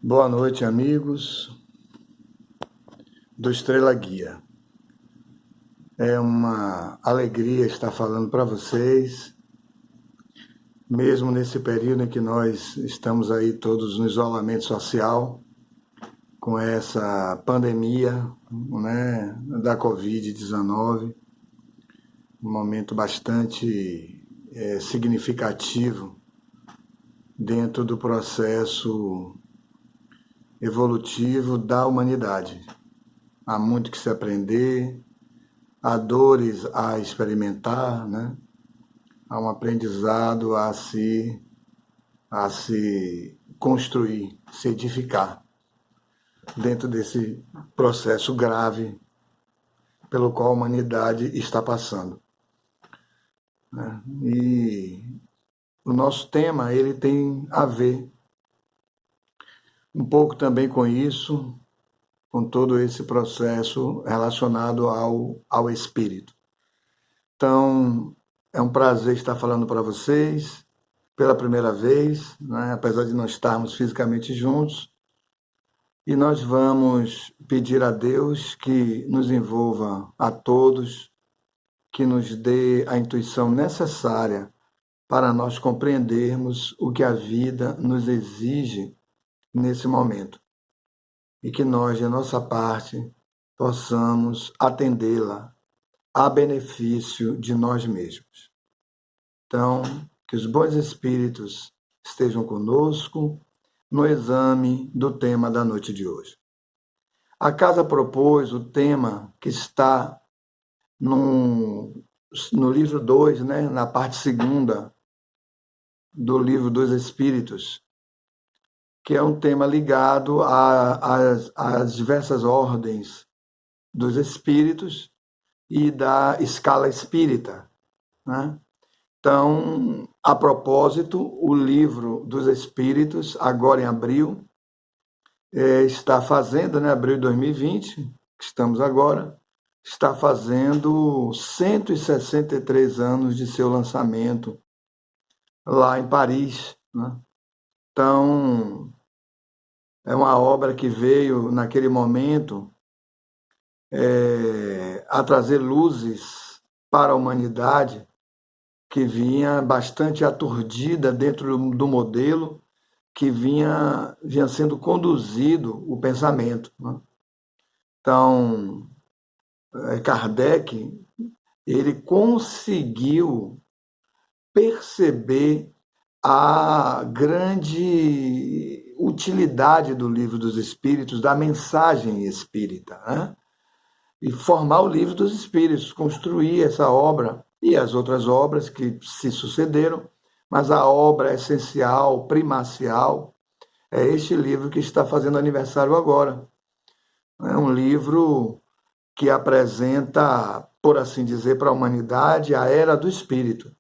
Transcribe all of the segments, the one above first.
Boa noite, amigos do Estrela Guia. É uma alegria estar falando para vocês, mesmo nesse período em que nós estamos aí todos no isolamento social, com essa pandemia, né, da Covid-19, um momento bastante significativo dentro do processo evolutivo da humanidade. Há muito que se aprender, há dores a experimentar, né? Há um aprendizado a se construir, se edificar dentro desse processo grave pelo qual a humanidade está passando, né? E o nosso tema ele tem a ver um pouco também com isso, com todo esse processo relacionado ao espírito. Então, é um prazer estar falando para vocês pela primeira vez, né? Apesar de não estarmos fisicamente juntos. E nós vamos pedir a Deus que nos envolva a todos, que nos dê a intuição necessária para nós compreendermos o que a vida nos exige nesse momento. E que nós, de nossa parte, possamos atendê-la a benefício de nós mesmos. Então, que os bons espíritos estejam conosco no exame do tema da noite de hoje. A casa propôs o tema que está no livro 2, né, na parte segunda do livro dos Espíritos, que é um tema ligado às diversas ordens dos espíritos e da escala espírita, né? Então, a propósito, o livro dos Espíritos, agora em abril, está fazendo, né, abril de 2020, que estamos agora, está fazendo 163 anos de seu lançamento lá em Paris, né? Então, é uma obra que veio, naquele momento, a trazer luzes para a humanidade, que vinha bastante aturdida dentro do modelo que vinha sendo conduzido o pensamento, né? Então, Kardec, ele conseguiu perceber a grande utilidade do Livro dos Espíritos, da mensagem espírita, né? E formar o Livro dos Espíritos, construir essa obra e as outras obras que se sucederam, mas a obra essencial, primacial, é este livro que está fazendo aniversário agora. É um livro que apresenta, por assim dizer, para a humanidade a era do espírito.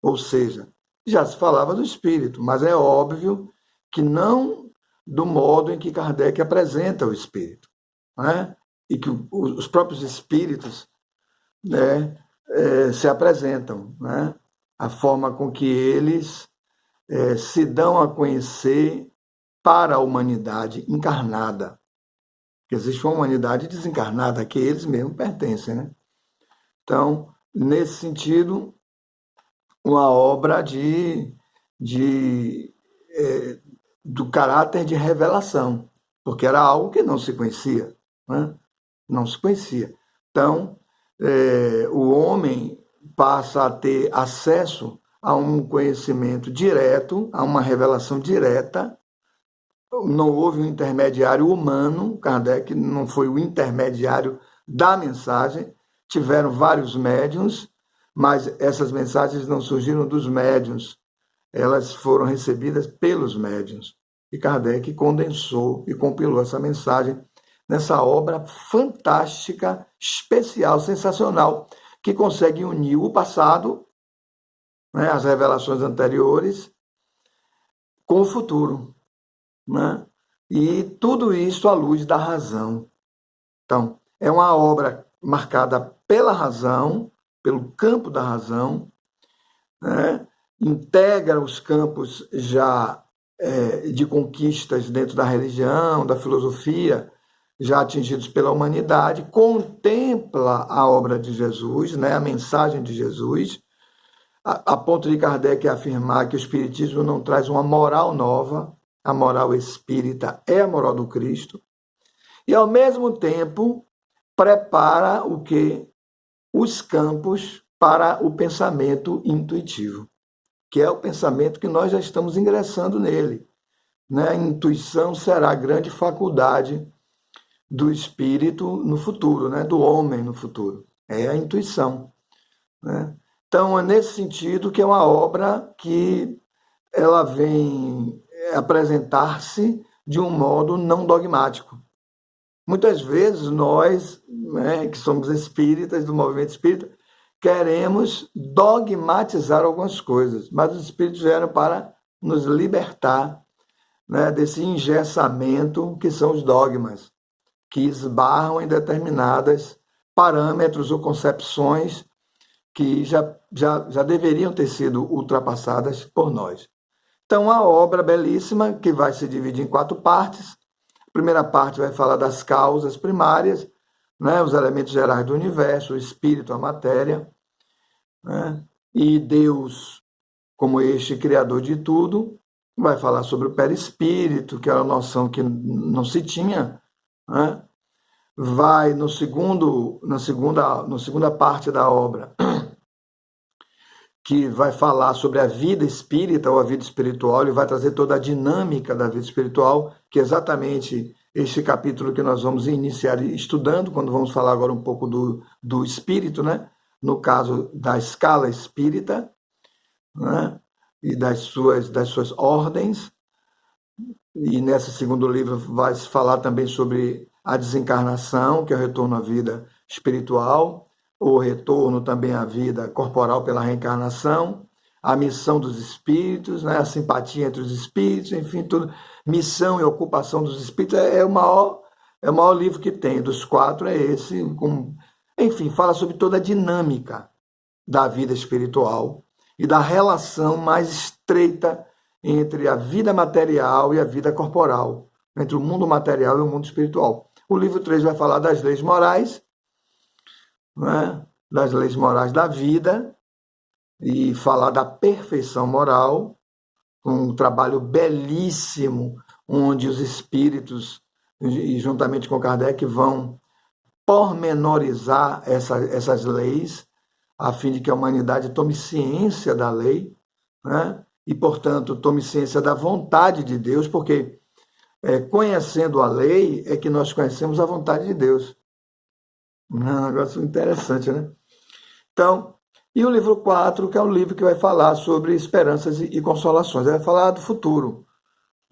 Ou seja, já se falava do espírito, mas é óbvio que não do modo em que Kardec apresenta o espírito, né? E que os próprios espíritos, né, se apresentam, né? A forma com que eles se dão a conhecer para a humanidade encarnada. Existe uma humanidade desencarnada a que eles mesmos pertencem, né? Então, nesse sentido, uma obra do caráter de revelação, porque era algo que não se conhecia, né? Não se conhecia. Então, o homem passa a ter acesso a um conhecimento direto, a uma revelação direta. Não houve um intermediário humano, Kardec não foi o intermediário da mensagem, tiveram vários médiuns, mas essas mensagens não surgiram dos médiuns, elas foram recebidas pelos médiuns. E Kardec condensou e compilou essa mensagem nessa obra fantástica, especial, sensacional, que consegue unir o passado, né, as revelações anteriores, com o futuro, né? E tudo isso à luz da razão. Então, é uma obra marcada pela razão, pelo campo da razão, né? Integra os campos já de conquistas dentro da religião, da filosofia, já atingidos pela humanidade, contempla a obra de Jesus, né, a mensagem de Jesus, a ponto de Kardec afirmar que o Espiritismo não traz uma moral nova, a moral espírita é a moral do Cristo, e ao mesmo tempo prepara o que? Os campos para o pensamento intuitivo, que é o pensamento que nós já estamos ingressando nele. Né? A intuição será a grande faculdade do espírito no futuro, né? Do homem no futuro. É a intuição. Né? Então, é nesse sentido que é uma obra que ela vem apresentar-se de um modo não dogmático. Muitas vezes nós, né, que somos espíritas, do movimento espírita, queremos dogmatizar algumas coisas, mas os espíritos vieram para nos libertar, né, desse engessamento que são os dogmas, que esbarram em determinados parâmetros ou concepções que já deveriam ter sido ultrapassadas por nós. Então, a obra belíssima, que vai se dividir em 4 partes. A primeira parte vai falar das causas primárias, né, os elementos gerais do universo, o espírito, a matéria, né, e Deus como este criador de tudo. Vai falar sobre o perispírito, que é uma noção que não se tinha, né? Vai na segunda parte da obra, que vai falar sobre a vida espírita ou a vida espiritual, ele vai trazer toda a dinâmica da vida espiritual, que é exatamente este capítulo que nós vamos iniciar estudando, quando vamos falar agora um pouco do espírito, né? No caso da escala espírita, né? E das suas ordens. E nesse segundo livro vai se falar também sobre a desencarnação, que é o retorno à vida espiritual, o retorno também à vida corporal pela reencarnação, a missão dos espíritos, né, a simpatia entre os espíritos, enfim, tudo. Missão e ocupação dos espíritos é o maior livro que tem. Dos 4 é esse. Enfim, fala sobre toda a dinâmica da vida espiritual e da relação mais estreita entre a vida material e a vida corporal, entre o mundo material e o mundo espiritual. O livro 3 vai falar das leis morais, né? Das leis morais da vida, e falar da perfeição moral, um trabalho belíssimo, onde os espíritos, e juntamente com Kardec, vão pormenorizar essas leis, a fim de que a humanidade tome ciência da lei, né? E, portanto, tome ciência da vontade de Deus, porque conhecendo a lei é que nós conhecemos a vontade de Deus. É um negócio interessante, né? Então, e o livro 4, que é o livro que vai falar sobre esperanças e consolações. Vai falar do futuro,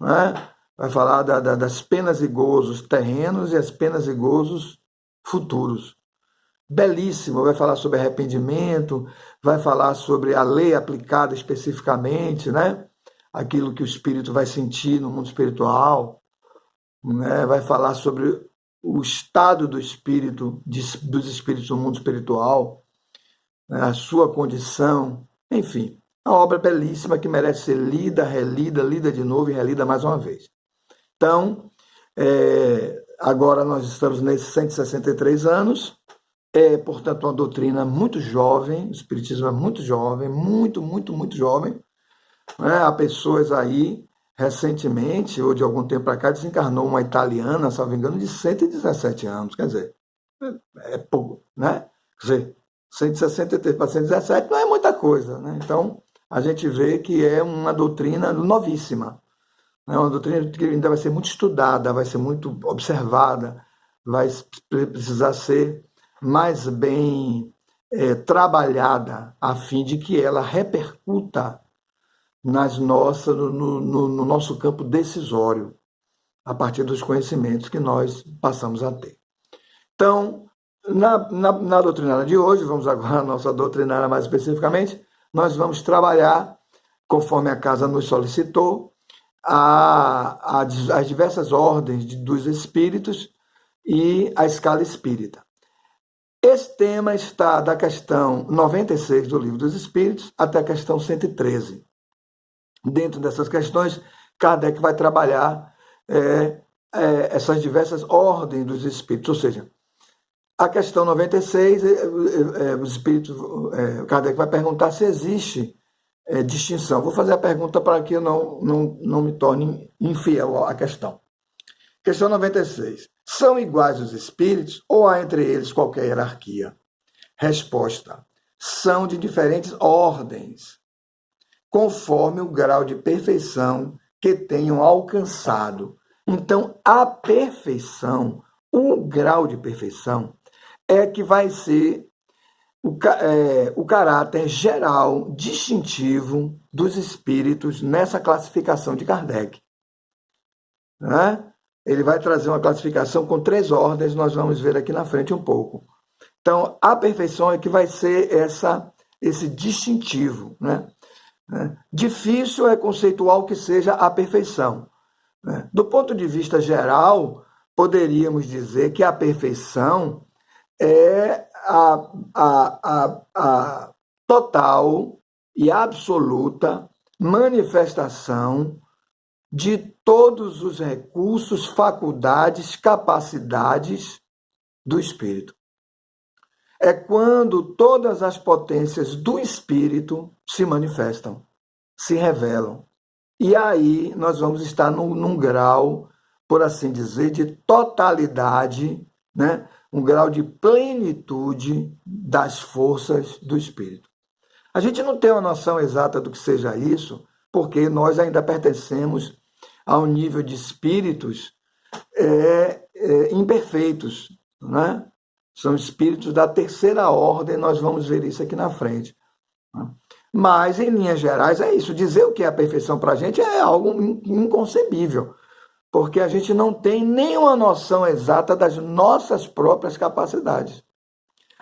né? Vai falar das penas e gozos terrenos e as penas e gozos futuros. Belíssimo, vai falar sobre arrependimento, vai falar sobre a lei aplicada especificamente, né? Aquilo que o espírito vai sentir no mundo espiritual, né? Vai falar sobre o estado do espírito, dos espíritos no mundo espiritual, né? A sua condição, enfim, uma obra belíssima que merece ser lida, relida, lida de novo e relida mais uma vez. Então, agora nós estamos nesses 163 anos, portanto, uma doutrina muito jovem, o Espiritismo é muito jovem, muito, muito, muito jovem. Né? Há pessoas aí, recentemente, ou de algum tempo para cá, desencarnou uma italiana, se não me engano, de 117 anos. Quer dizer, é pouco, né? Quer dizer, 163 para 117 não é muita coisa, né? Então, a gente vê que é uma doutrina novíssima. É uma doutrina que ainda vai ser muito estudada, vai ser muito observada, vai precisar ser mais bem trabalhada, a fim de que ela repercuta no nosso campo decisório, a partir dos conhecimentos que nós passamos a ter. Então, na doutrinária de hoje, vamos agora à nossa doutrinária mais especificamente, nós vamos trabalhar, conforme a casa nos solicitou, as diversas ordens dos espíritos e a escala espírita. Esse tema está da questão 96 do Livro dos Espíritos até a questão 113. Dentro dessas questões, Kardec vai trabalhar essas diversas ordens dos espíritos, ou seja, a questão 96, os espíritos, Kardec vai perguntar se existe distinção. Vou fazer a pergunta para que eu não me torne infiel à questão. Questão 96. São iguais os espíritos ou há entre eles qualquer hierarquia? Resposta. São de diferentes ordens, conforme o grau de perfeição que tenham alcançado. Então, a perfeição, o grau de perfeição, é que vai ser o caráter geral, distintivo dos espíritos nessa classificação de Kardec. Né? Ele vai trazer uma classificação com 3 ordens, nós vamos ver aqui na frente um pouco. Então, a perfeição é que vai ser esse distintivo. Né? Difícil é conceituar o que seja a perfeição. Né? Do ponto de vista geral, poderíamos dizer que a perfeição é a total e absoluta manifestação de todos os recursos, faculdades, capacidades do espírito. É quando todas as potências do espírito se manifestam, se revelam. E aí nós vamos estar num grau, por assim dizer, de totalidade, né? Um grau de plenitude das forças do espírito. A gente não tem uma noção exata do que seja isso, porque nós ainda pertencemos a um nível de espíritos imperfeitos, né? São espíritos da terceira ordem, nós vamos ver isso aqui na frente. Mas, em linhas gerais, é isso. Dizer o que é a perfeição para a gente é algo inconcebível, porque a gente não tem nenhuma noção exata das nossas próprias capacidades.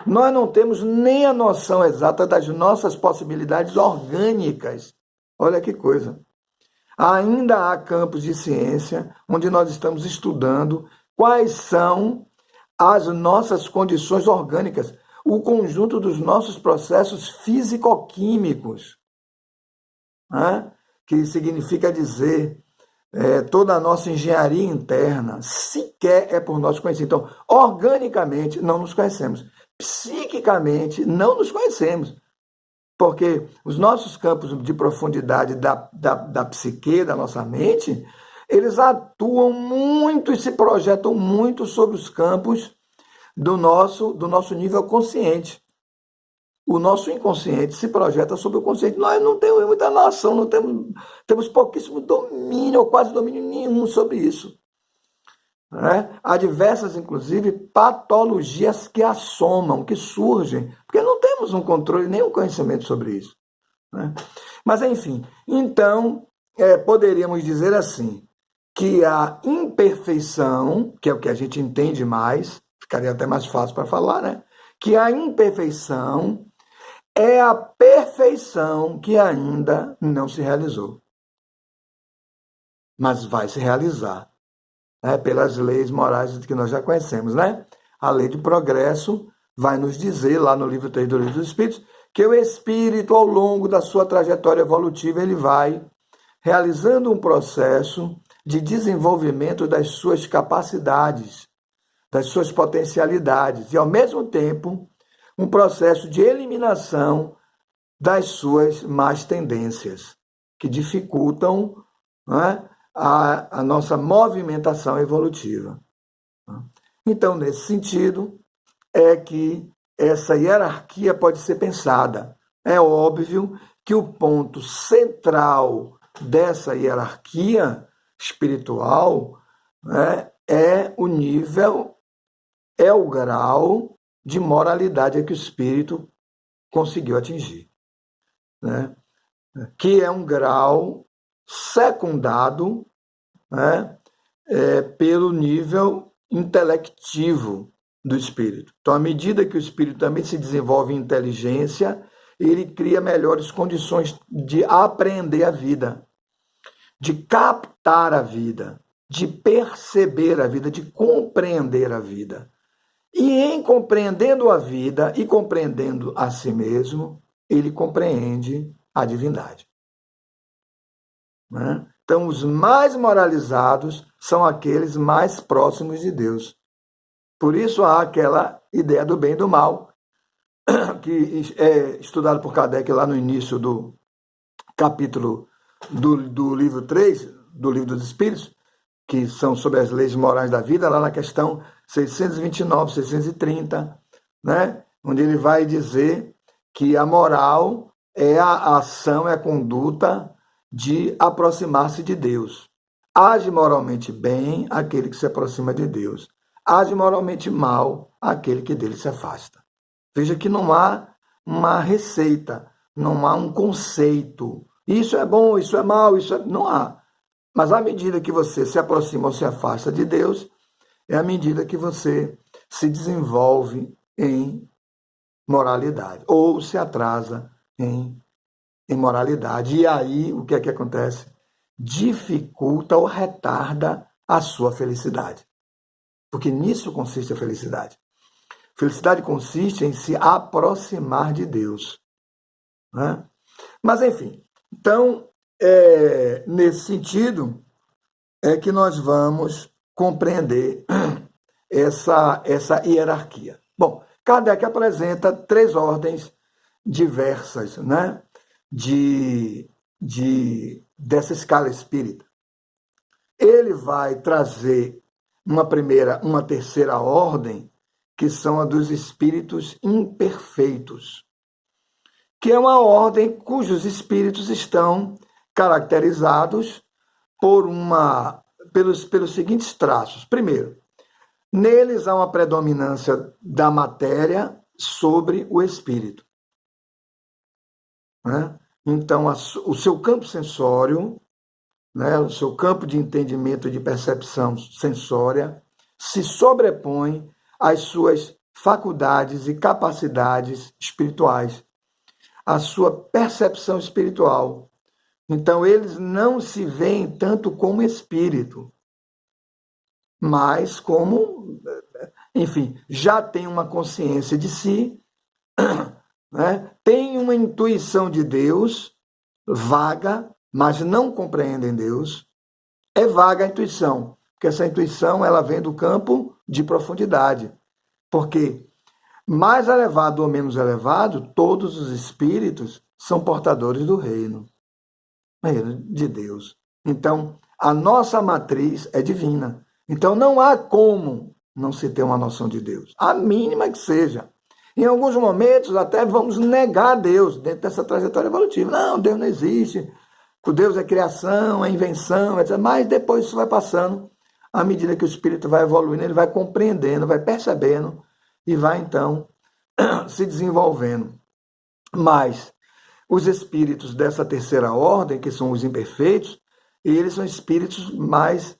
Nós não temos nem a noção exata das nossas possibilidades orgânicas. Olha que coisa. Ainda há campos de ciência onde nós estamos estudando quais são as nossas condições orgânicas, o conjunto dos nossos processos físico-químicos, né? Que significa dizer toda a nossa engenharia interna, sequer é por nós conhecer. Então, organicamente, não nos conhecemos. Psiquicamente, não nos conhecemos. Porque os nossos campos de profundidade da psique, da nossa mente, eles atuam muito e se projetam muito sobre os campos do nosso nível consciente. O nosso inconsciente se projeta sobre o consciente. Nós não temos muita noção, temos pouquíssimo domínio, ou quase domínio nenhum sobre isso. Né? Há diversas, inclusive, patologias que assomam, que surgem, porque não temos um controle, nem um conhecimento sobre isso. Né? Mas, enfim, então, poderíamos dizer assim, que a imperfeição, que é o que a gente entende mais, ficaria até mais fácil para falar, né? Que a imperfeição é a perfeição que ainda não se realizou. Mas vai se realizar, né? Pelas leis morais que nós já conhecemos, né? A lei de progresso vai nos dizer, lá no livro 3 do Livro dos Espíritos, que o espírito, ao longo da sua trajetória evolutiva, ele vai realizando um processo de desenvolvimento das suas capacidades, das suas potencialidades, e, ao mesmo tempo, um processo de eliminação das suas más tendências, que dificultam, né, a nossa movimentação evolutiva. Então, nesse sentido, é que essa hierarquia pode ser pensada. É óbvio que o ponto central dessa hierarquia espiritual, né, é o nível, é o grau de moralidade que o espírito conseguiu atingir, né? Que é um grau secundado, né, pelo nível intelectivo do espírito. Então, à medida que o espírito também se desenvolve em inteligência, ele cria melhores condições de apreender a vida, de captar a vida, de perceber a vida, de compreender a vida. E em compreendendo a vida e compreendendo a si mesmo, ele compreende a divindade. Né? Então, os mais moralizados são aqueles mais próximos de Deus. Por isso há aquela ideia do bem e do mal, que é estudado por Kardec lá no início do capítulo do livro 3, do Livro dos Espíritos, que são sobre as leis morais da vida, lá na questão 629, 630, né? Onde ele vai dizer que a moral é a ação, é a conduta de aproximar-se de Deus. Age moralmente bem aquele que se aproxima de Deus. Age moralmente mal aquele que dele se afasta. Veja que não há uma receita, não há um conceito. Isso é bom, isso é mal, não há. Mas à medida que você se aproxima ou se afasta de Deus, é à medida que você se desenvolve em moralidade ou se atrasa em moralidade. E aí, o que é que acontece? Dificulta ou retarda a sua felicidade. Porque nisso consiste a felicidade. Felicidade consiste em se aproximar de Deus, né? Mas, enfim, então, nesse sentido, é que nós vamos compreender essa hierarquia. Bom, Kardec apresenta 3 ordens diversas, né, dessa escala espírita. Ele vai trazer uma terceira ordem, que são a dos espíritos imperfeitos, que é uma ordem cujos espíritos estão caracterizados pelos seguintes traços. Primeiro, neles há uma predominância da matéria sobre o espírito, né? Então, o seu campo sensório, né, o seu campo de entendimento e de percepção sensória se sobrepõe às suas faculdades e capacidades espirituais, à sua percepção espiritual. Então, eles não se veem tanto como espírito, mas como, enfim, já tem uma consciência de si, né? Tem uma intuição de Deus, vaga, mas não compreendem Deus. É vaga a intuição, porque essa intuição ela vem do campo de profundidade. Porque mais elevado ou menos elevado, todos os espíritos são portadores do reino de Deus. Então, a nossa matriz é divina. Então, não há como não se ter uma noção de Deus, a mínima que seja. Em alguns momentos, até vamos negar Deus dentro dessa trajetória evolutiva. Não, Deus não existe. O Deus é criação, é invenção, etc. Mas depois isso vai passando, à medida que o espírito vai evoluindo, ele vai compreendendo, vai percebendo e vai, então, se desenvolvendo. Mas os espíritos dessa terceira ordem, que são os imperfeitos, eles são espíritos mais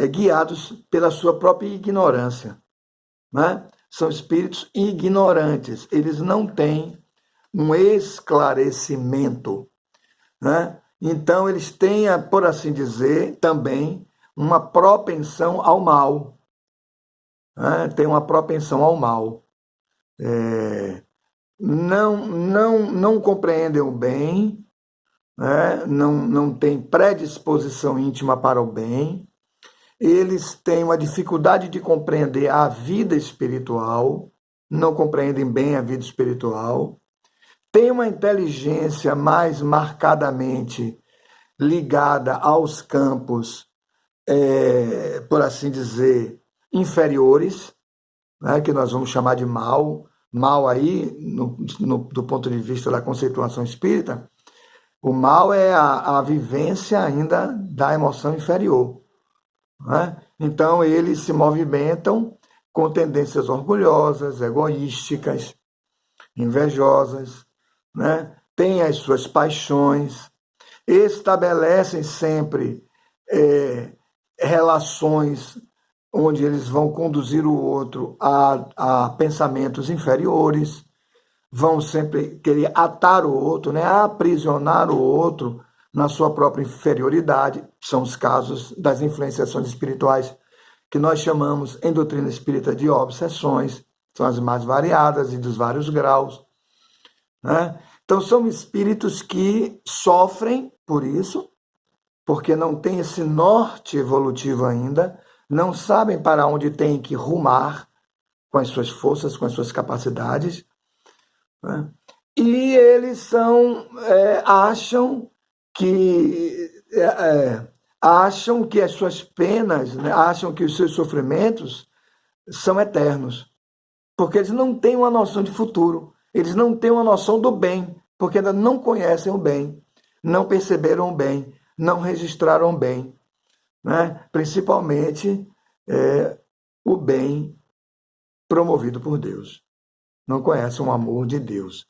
guiados pela sua própria ignorância, né? São espíritos ignorantes, eles não têm um esclarecimento, né? Então, eles têm, por assim dizer, também uma propensão ao mal, né? Tem uma propensão ao mal. Não compreendem o bem, né? Não têm predisposição íntima para o bem. Eles têm uma dificuldade de compreender a vida espiritual, não compreendem bem a vida espiritual, têm uma inteligência mais marcadamente ligada aos campos, por assim dizer, inferiores, né, que nós vamos chamar de mal. Mal aí, do ponto de vista da conceituação espírita, o mal é a vivência ainda da emoção inferior, né? Então, eles se movimentam com tendências orgulhosas, egoísticas, invejosas, né? Têm as suas paixões, estabelecem sempre relações onde eles vão conduzir o outro a pensamentos inferiores, vão sempre querer atar o outro, né? Aprisionar o outro na sua própria inferioridade. São os casos das influenciações espirituais que nós chamamos em doutrina espírita de obsessões, são as mais variadas e dos vários graus, né? Então, são espíritos que sofrem por isso, porque não tem esse norte evolutivo ainda, não sabem para onde tem que rumar com as suas forças, com as suas capacidades, né? E eles acham que as suas penas, né, acham que os seus sofrimentos são eternos, porque eles não têm uma noção de futuro, eles não têm uma noção do bem, porque ainda não conhecem o bem, não perceberam o bem, não registraram o bem, né? Principalmente o bem promovido por Deus. Não conhecem o amor de Deus,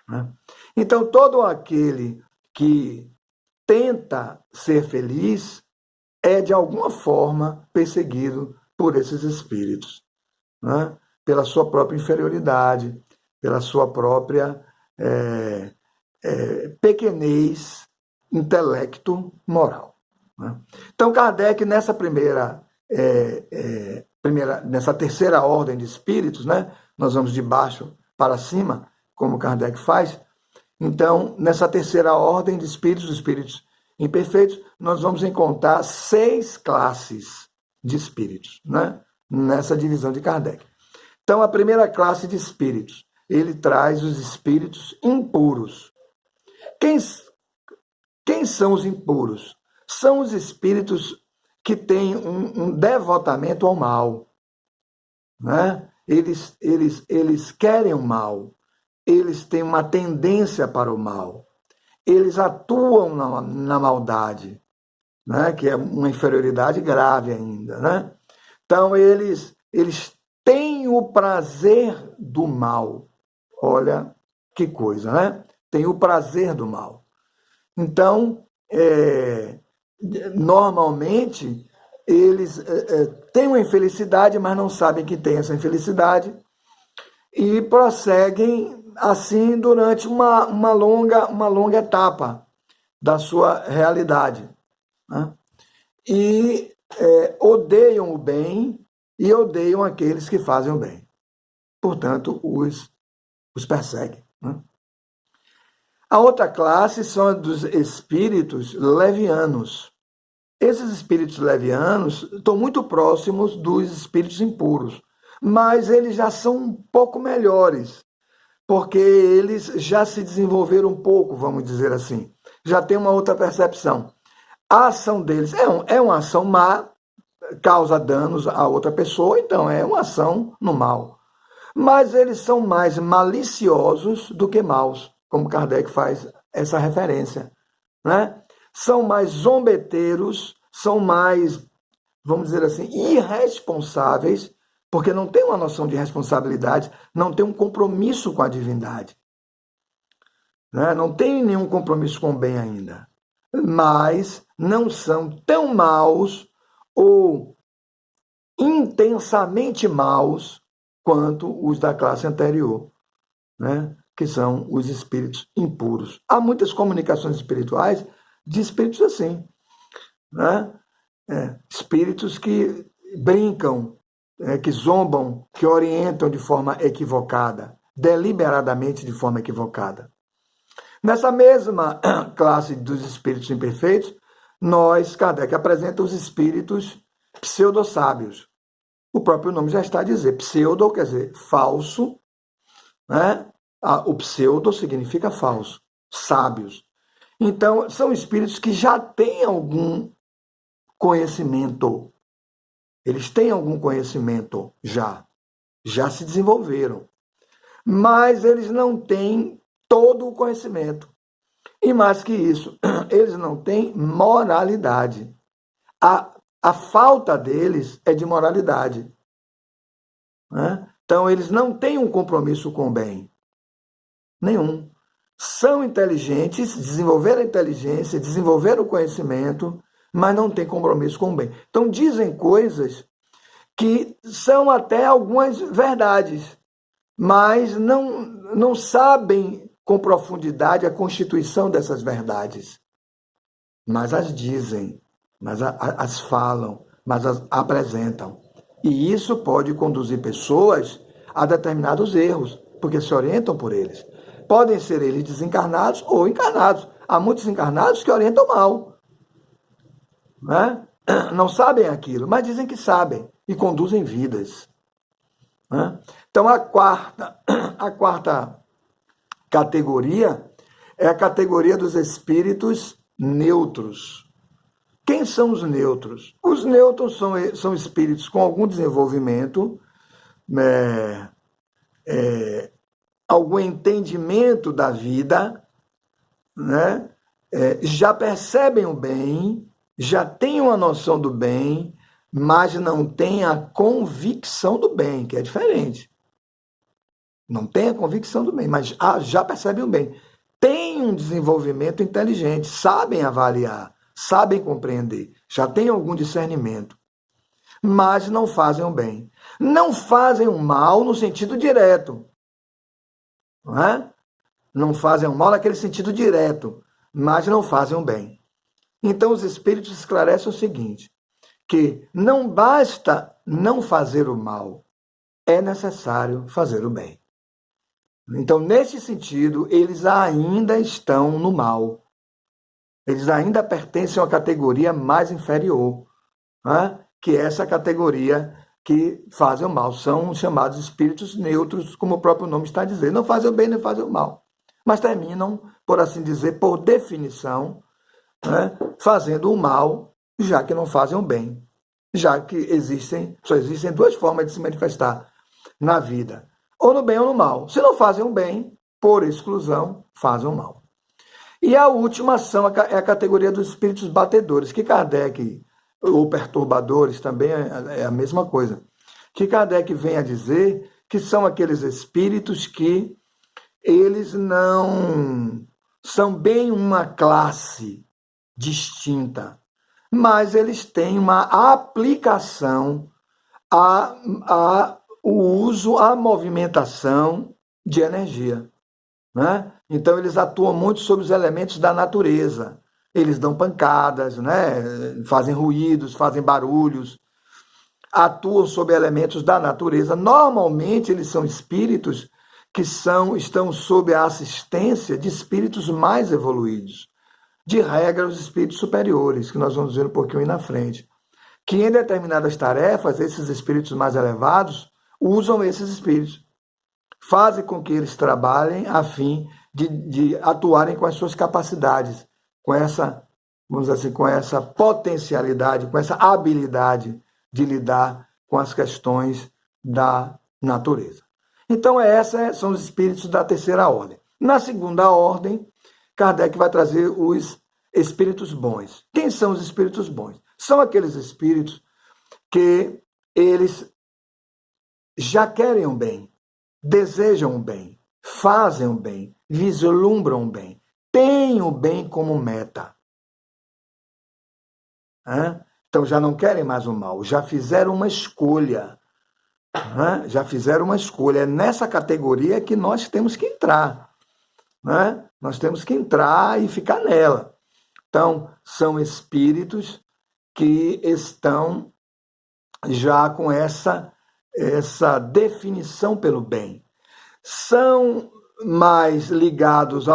né? Então, todo aquele que tenta ser feliz é, de alguma forma, perseguido por esses espíritos, né? Pela sua própria inferioridade, pela sua própria pequenez, intelecto moral, né? Então, Kardec, nessa nessa terceira ordem de espíritos, né? Nós vamos de baixo para cima, como Kardec faz. Então, nessa terceira ordem de espíritos, os espíritos imperfeitos, nós vamos encontrar 6 classes de espíritos, né? Nessa divisão de Kardec. Então, a primeira classe de espíritos, ele traz os espíritos impuros. Quem são os impuros? São os espíritos que têm um devotamento ao mal, né? Eles querem o mal, eles têm uma tendência para o mal, eles atuam na maldade, né? Que é uma inferioridade grave ainda, né? Então, eles têm o prazer do mal. Olha que coisa, né? Tem o prazer do mal. Então, normalmente, eles têm uma infelicidade, mas não sabem que tem essa infelicidade, e prosseguem assim durante uma longa etapa da sua realidade, né? E odeiam o bem e odeiam aqueles que fazem o bem. Portanto, os perseguem, né? A outra classe são a dos espíritos levianos. Esses espíritos levianos estão muito próximos dos espíritos impuros, mas eles já são um pouco melhores, porque eles já se desenvolveram um pouco, vamos dizer assim, já tem uma outra percepção. A ação deles é uma ação má, causa danos a outra pessoa, então é uma ação no mal. Mas eles são mais maliciosos do que maus, como Kardec faz essa referência, né? São mais zombeteiros, são mais, vamos dizer assim, irresponsáveis, porque não tem uma noção de responsabilidade, não tem um compromisso com a divindade, né? Não tem nenhum compromisso com o bem ainda. Mas não são tão maus ou intensamente maus quanto os da classe anterior, né? Que são os espíritos impuros. Há muitas comunicações espirituais de espíritos assim, né? Espíritos que brincam, que zombam, que orientam de forma equivocada, deliberadamente de forma equivocada. Nessa mesma classe dos espíritos imperfeitos, Kardec apresenta os espíritos pseudo-sábios. O próprio nome já está a dizer, pseudo quer dizer falso, né? O pseudo significa falso, sábios. Então, são espíritos que já têm algum conhecimento. Eles têm algum conhecimento já se desenvolveram. Mas eles não têm todo o conhecimento. E mais que isso, eles não têm moralidade. A falta deles é de moralidade, né? Então, eles não têm um compromisso com o bem. Nenhum. São inteligentes, desenvolveram a inteligência, desenvolveram o conhecimento, mas não têm compromisso com o bem. Então, dizem coisas que são até algumas verdades, mas não sabem com profundidade a constituição dessas verdades. Mas as dizem, mas as falam, mas as apresentam. E isso pode conduzir pessoas a determinados erros, porque se orientam por eles. Podem ser eles desencarnados ou encarnados. Há muitos encarnados que orientam mal. né? Não sabem aquilo, mas dizem que sabem e conduzem vidas, né? Então, a quarta categoria é a categoria dos espíritos neutros. Quem são os neutros? Os neutros são espíritos com algum desenvolvimento, né, algum entendimento da vida, né, já percebem o bem, já têm uma noção do bem, mas não têm a convicção do bem, que é diferente. Não tem a convicção do bem, mas já percebem o bem. Tem um desenvolvimento inteligente, sabem avaliar, sabem compreender, já têm algum discernimento, mas não fazem o bem. Não fazem o mal no sentido direto, não é? Não fazem o mal naquele sentido direto, mas não fazem o bem. Então os espíritos esclarecem o seguinte, que não basta não fazer o mal, é necessário fazer o bem. Então, nesse sentido, eles ainda estão no mal. Eles ainda pertencem a uma categoria mais inferior, né? Que é essa categoria que fazem o mal. São chamados espíritos neutros, como o próprio nome está dizendo. Não fazem o bem, nem fazem o mal. Mas terminam, por assim dizer, por definição, né? Fazendo o mal, já que não fazem o bem. Já que só existem duas formas de se manifestar na vida. Ou no bem ou no mal. Se não fazem o bem, por exclusão, fazem o mal. E a última ação é a categoria dos espíritos batedores, que Kardec, ou perturbadores também é a mesma coisa, que Kardec vem a dizer que são aqueles espíritos que eles não são bem uma classe distinta, mas eles têm uma aplicação o uso, a movimentação de energia, né? Então eles atuam muito sobre os elementos da natureza. Eles dão pancadas, né? Fazem ruídos, fazem barulhos, atuam sobre elementos da natureza. Normalmente eles são espíritos que estão sob a assistência de espíritos mais evoluídos. De regra, os espíritos superiores, que nós vamos ver um pouquinho aí na frente. Que em determinadas tarefas, esses espíritos mais elevados usam esses espíritos, fazem com que eles trabalhem a fim de atuarem com as suas capacidades, com essa, vamos dizer assim, com essa potencialidade, com essa habilidade de lidar com as questões da natureza. Então, esses são os espíritos da terceira ordem. Na segunda ordem, Kardec vai trazer os espíritos bons. Quem são os espíritos bons? São aqueles espíritos que eles já querem o bem, desejam o bem, fazem o bem, vislumbram o bem, têm o bem como meta. Então já não querem mais o mal, já fizeram uma escolha. Já fizeram uma escolha. É nessa categoria que nós temos que entrar. Nós temos que entrar e ficar nela. Então, são espíritos que estão já com essa definição pelo bem. São mais ligados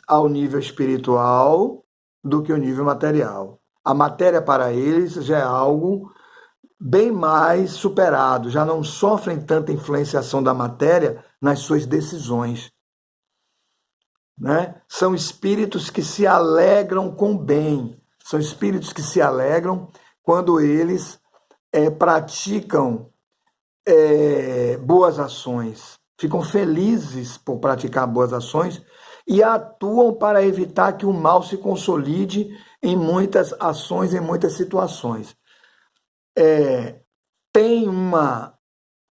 ao nível espiritual do que o nível material. A matéria para eles já é algo bem mais superado, já não sofrem tanta influenciação da matéria nas suas decisões. Né? São espíritos que se alegram com o bem, são espíritos que se alegram quando eles praticam boas ações, ficam felizes por praticar boas ações e atuam para evitar que o mal se consolide em muitas ações, em muitas situações. Tem uma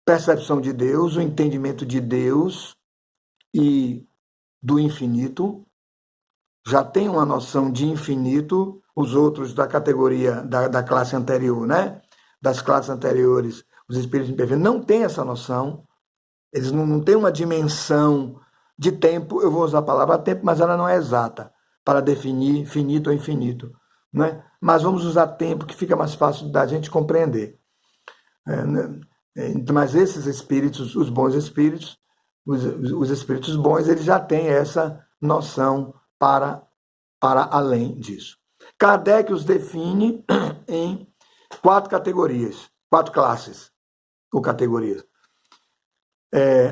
percepção de Deus, um entendimento de Deus e do infinito, já tem uma noção de infinito, os outros da categoria da classe anterior, né? Das classes anteriores, os espíritos imperfeitos, não têm essa noção, eles não têm uma dimensão de tempo, eu vou usar a palavra tempo, mas ela não é exata, para definir finito ou infinito, né? Mas vamos usar tempo, que fica mais fácil da gente compreender. Mas esses espíritos, os bons espíritos, os espíritos bons, eles já têm essa noção para além disso. Kardec os define em 4 categorias, 4 classes ou categorias.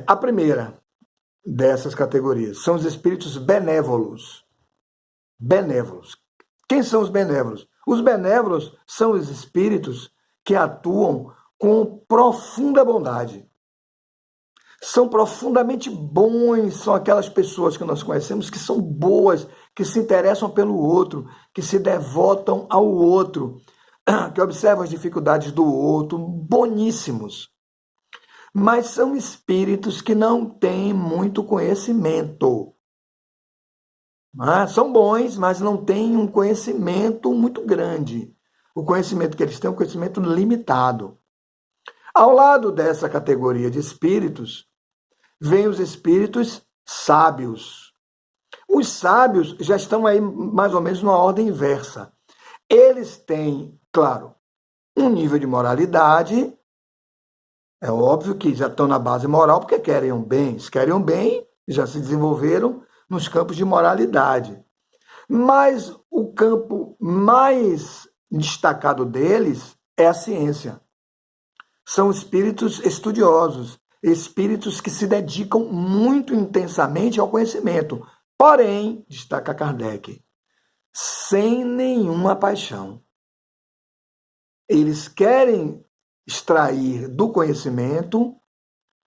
A primeira dessas categorias são os espíritos benévolos. Benévolos. Quem são os benévolos? Os benévolos são os espíritos que atuam com profunda bondade. São profundamente bons, são aquelas pessoas que nós conhecemos que são boas, que se interessam pelo outro, que se devotam ao outro, que observam as dificuldades do outro, boníssimos. Mas são espíritos que não têm muito conhecimento. São bons, mas não têm um conhecimento muito grande. O conhecimento que eles têm é um conhecimento limitado. Ao lado dessa categoria de espíritos, vêm os espíritos sábios. Os sábios já estão aí mais ou menos numa ordem inversa. Eles têm, claro, um nível de moralidade. É óbvio que já estão na base moral porque querem um bem. Se querem um bem, já se desenvolveram nos campos de moralidade. Mas o campo mais destacado deles é a ciência. São espíritos estudiosos, espíritos que se dedicam muito intensamente ao conhecimento. Porém, destaca Kardec, sem nenhuma paixão. Eles querem extrair do conhecimento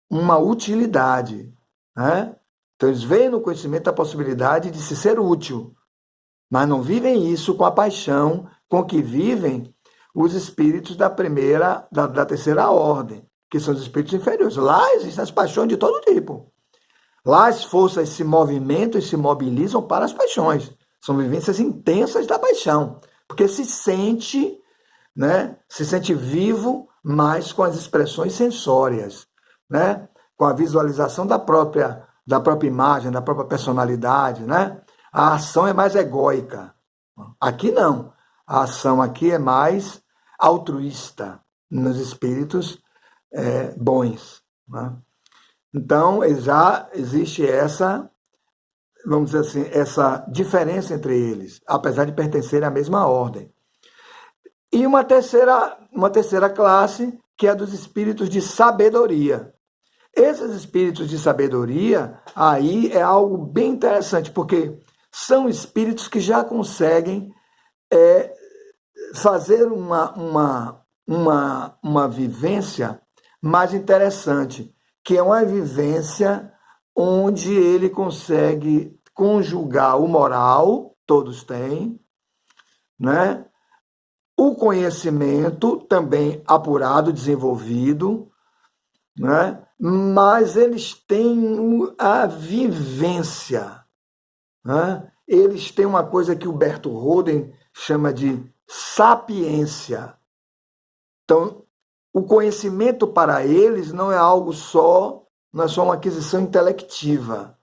uma utilidade, né? Então, eles veem no conhecimento a possibilidade de se ser útil, mas não vivem isso com a paixão com que vivem os espíritos da terceira ordem, que são os espíritos inferiores. Lá existem as paixões de todo tipo. Lá as forças se movimentam e se mobilizam para as paixões. São vivências intensas da paixão, porque se sente, né, se sente vivo, mas com as expressões sensórias, né, com a visualização da própria imagem, da própria personalidade, né? A ação é mais egóica. Aqui não. A ação aqui é mais altruísta nos espíritos bons, né? Então, já existe essa, vamos dizer assim, essa diferença entre eles, apesar de pertencerem à mesma ordem. E uma terceira classe, que é a dos espíritos de sabedoria. Esses espíritos de sabedoria, aí é algo bem interessante, porque são espíritos que já conseguem fazer uma vivência mais interessante, que é uma vivência onde ele consegue conjugar o moral, todos têm, né? O conhecimento também apurado, desenvolvido, né? Mas eles têm a vivência, né? Eles têm uma coisa que o Berto Roden chama de sapiência. Então, o conhecimento para eles não é algo só, não é só uma aquisição intelectiva,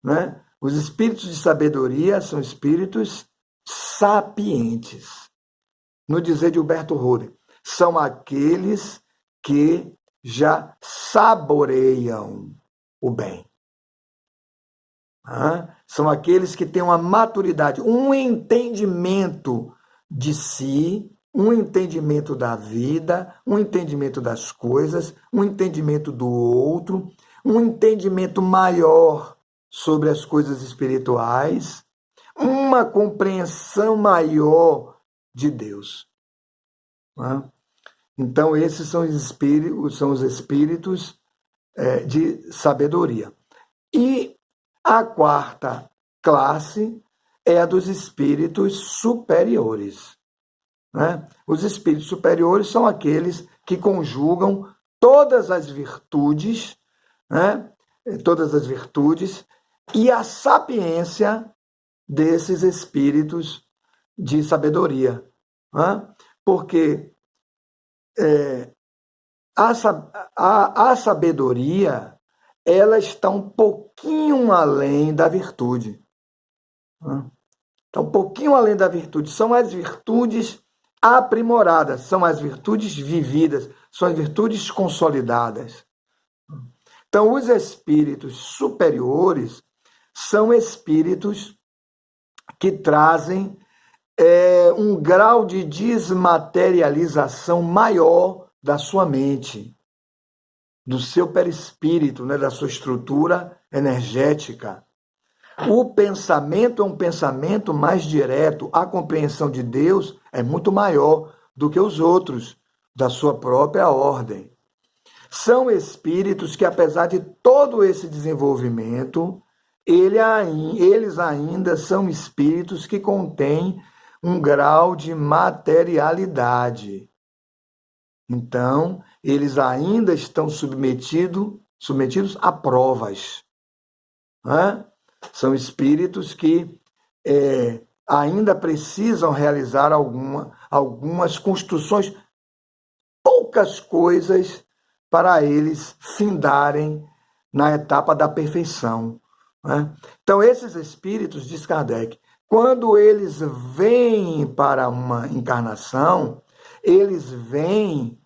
né? Os espíritos de sabedoria são espíritos sapientes. No dizer de Humberto Roden, são aqueles que já saboreiam o bem. São aqueles que têm uma maturidade, um entendimento de si, um entendimento da vida, um entendimento das coisas, um entendimento do outro, um entendimento maior sobre as coisas espirituais, uma compreensão maior de Deus. Então, esses são os espíritos de sabedoria. E a quarta classe é a dos espíritos superiores, né? Os espíritos superiores são aqueles que conjugam todas as virtudes, né? Todas as virtudes e a sapiência desses espíritos de sabedoria, né? Porque a sabedoria, ela está um pouquinho além da virtude. Está um pouquinho além da virtude. São as virtudes aprimoradas, são as virtudes vividas, são as virtudes consolidadas. Então, os espíritos superiores são espíritos que trazem um grau de desmaterialização maior da sua mente, do seu perispírito, né, da sua estrutura energética. O pensamento é um pensamento mais direto, a compreensão de Deus é muito maior do que os outros, da sua própria ordem. São espíritos que, apesar de todo esse desenvolvimento, eles ainda são espíritos que contêm um grau de materialidade. Então, eles ainda estão submetidos a provas. Né? São espíritos que ainda precisam realizar algumas construções, poucas coisas, para eles findarem na etapa da perfeição. Né? Então, esses espíritos, diz Kardec, quando eles vêm para uma encarnação, eles vêm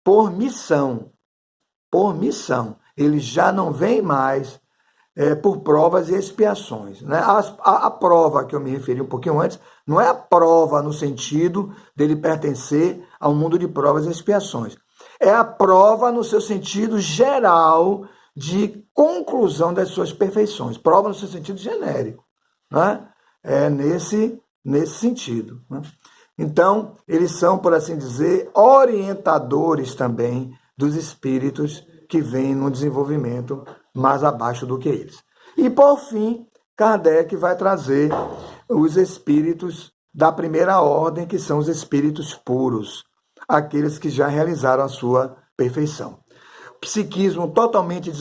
por missão. Por missão. Eles já não vêm mais por provas e expiações. Né? A prova que eu me referi um pouquinho antes, não é a prova no sentido dele pertencer ao mundo de provas e expiações. É a prova no seu sentido geral de conclusão das suas perfeições. Prova no seu sentido genérico. Né? É nesse sentido. Né? Então, eles são, por assim dizer, orientadores também dos espíritos que vêm no desenvolvimento mais abaixo do que eles. E, por fim, Kardec vai trazer os espíritos da primeira ordem, que são os espíritos puros, aqueles que já realizaram a sua perfeição. Psiquismo totalmente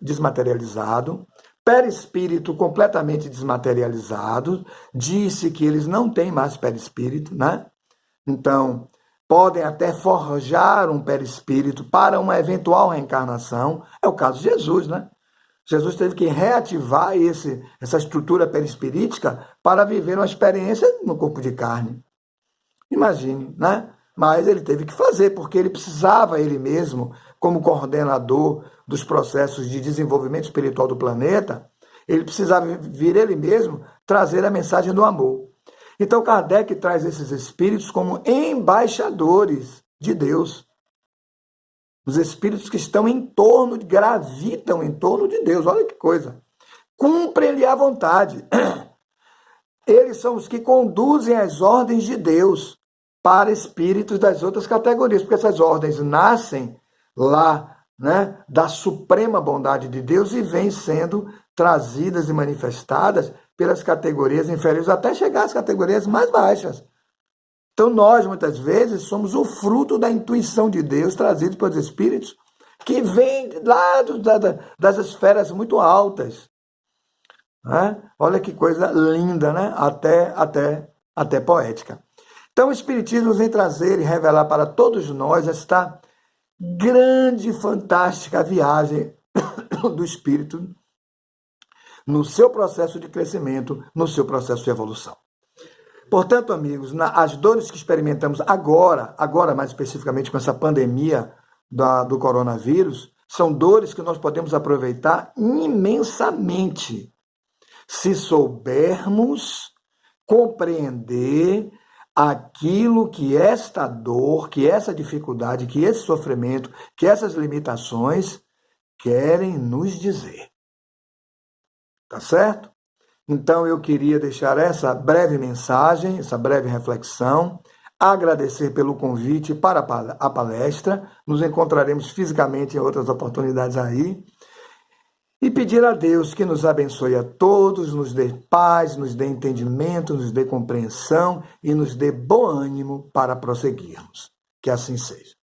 desmaterializado, perispírito completamente desmaterializado, disse que eles não têm mais perispírito, né? Então, podem até forjar um perispírito para uma eventual reencarnação. É o caso de Jesus, né? Jesus teve que reativar essa estrutura perispirítica para viver uma experiência no corpo de carne. Imagine, né? Mas ele teve que fazer, porque ele precisava, ele mesmo, como coordenador dos processos de desenvolvimento espiritual do planeta, ele precisava vir ele mesmo trazer a mensagem do amor. Então, Kardec traz esses espíritos como embaixadores de Deus. Os espíritos que estão gravitam em torno de Deus. Olha que coisa. Cumprem-lhe a vontade. Eles são os que conduzem as ordens de Deus para espíritos das outras categorias, porque essas ordens nascem lá, né, da suprema bondade de Deus e vêm sendo trazidas e manifestadas pelas categorias inferiores até chegar às categorias mais baixas. Então nós, muitas vezes, somos o fruto da intuição de Deus trazido pelos espíritos que vêm lá das esferas muito altas. Né? Olha que coisa linda, né? Até poética. Então o Espiritismo vem trazer e revelar para todos nós esta grande e fantástica viagem do espírito no seu processo de crescimento, no seu processo de evolução. Portanto, amigos, as dores que experimentamos agora mais especificamente com essa pandemia do coronavírus, são dores que nós podemos aproveitar imensamente se soubermos compreender aquilo que esta dor, que essa dificuldade, que esse sofrimento, que essas limitações querem nos dizer. Tá certo? Então eu queria deixar essa breve mensagem, essa breve reflexão, agradecer pelo convite para a palestra, nos encontraremos fisicamente em outras oportunidades aí, e pedir a Deus que nos abençoe a todos, nos dê paz, nos dê entendimento, nos dê compreensão e nos dê bom ânimo para prosseguirmos. Que assim seja.